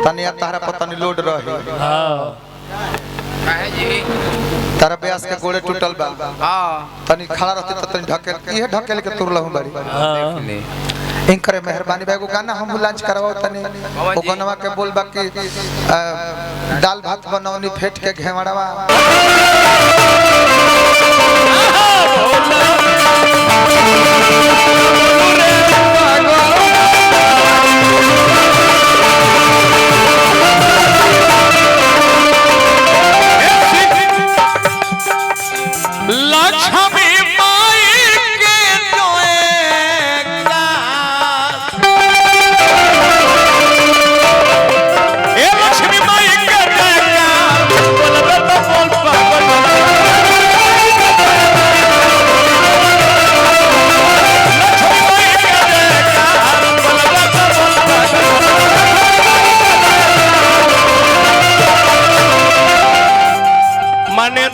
तनिया तारा पता नहीं लोड रहे काहे जी तारा ब्यास के गोड़े टूटल बा हां तनी खड़ा रहते त तनी ढकेल ये ढकेल के तुरला हूं बारी देख ले इनकरे मेहरबानी भाई को गाना हम लॉन्च करवाओ तनी ओ गनवा के बोल बा कि दाल भात बनौनी फेट के घेवड़वा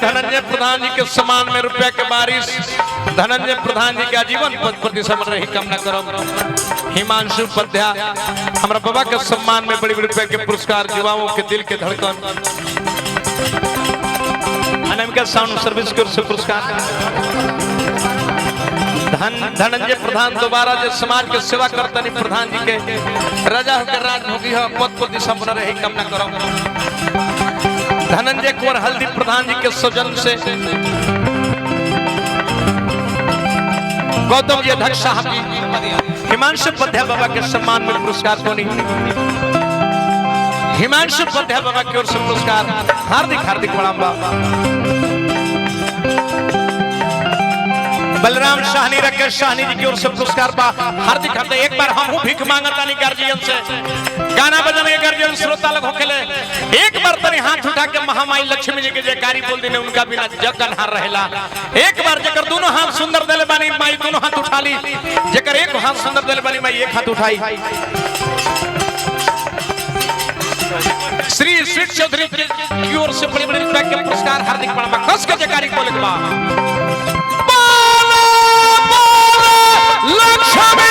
धनंजय प्रधान जी के सम्मान में रुपया के बारिश धनंजय प्रधान जी के आजीवन पद प्रति समर्पण रही कामना करम हिमांशु पध्या हमारा बाबा के सम्मान में बड़ी रुपया के पुरस्कार युवाओं के दिल के धड़कन अनामिका साउंड सर्विस के ओर से पुरस्कार धनंजय प्रधान दोबारा जो समाज के सेवा करतनी प्रधान जी के राजा होकर राज होगी पद प्रति समर्पण रही कामना करम धनंजय कुंवर हल्दी प्रधान जी के सौजन्य से गौतम जी अध्यक्ष साहब जी हिमांशु पध्या बाबा के सम्मान में पुरस्कार कोनी हिमांशु पध्या बाबा की ओर से पुरस्कार हार्दिक हार्दिक प्रणाम बलराम शाहनी राकेश शाहनी जी की ओर से पुरस्कार बा हार्दिक हार्दिक एक बार हम भीख मांगता नहीं गार्जियन से गाना बजाने के गार्जियन श्रोता लोग होखेले एक बार तनी हाथ उठा के महामाई लक्ष्मी जी के जयकारी बोल देने उनका बिना जग अनहार रहेला एक बार जेकर दोनों हाथ सुंदर देले बानी माई दोनों हाथ उठा ली जेकर एक हाथ सुंदर देले बानी माई एक हाथ उठाई श्री स्वीट चौधरी की ओर से बड़ी बड़ी रुपया के पुरस्कार हार्दिक प्रणाम कस के जयकारी बोले के बाद लक्ष्मी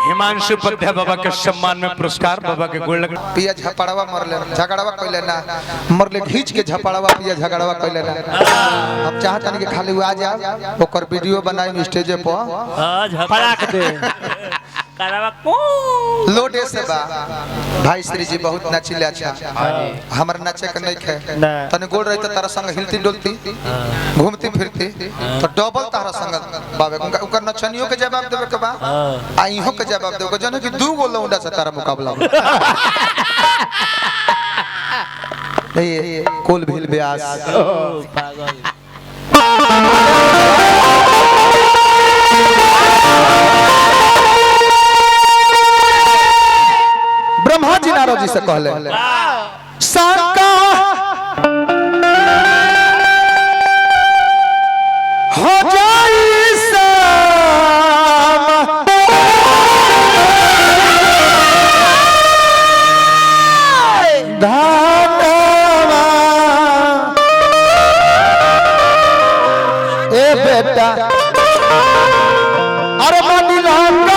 हिमांशु पध्या बाबा के सम्मान में पुरस्कार बाबा के गोड़ लग पिया झपड़वा मरले झगड़वा कइले ना मरले खींच के झपड़वा पिया झगड़वा कइले ना हम चाहतनी कि खाली आ जा ओकर वीडियो बनाई स्टेज पे झपड़ा के दे करवा को लोडे से बा भाई श्री जी बहुत नाचिले अच्छा हमर नाचे के नहीं खे तने गोड़ रही त तारा संग हिलती डोलती घूमती फिरती तो डबल तारा संग बाबे उनका नचनियों के जवाब देवे के बा आ इहो के जवाब देवे जने कि दू गो लौंडा से तारा मुकाबला ये कोल भील ब्यास पागल ब्रह्मा जी नारद जी से कहले शंका हो जाई शाम धानवा ए बेटा अरे मनी लंका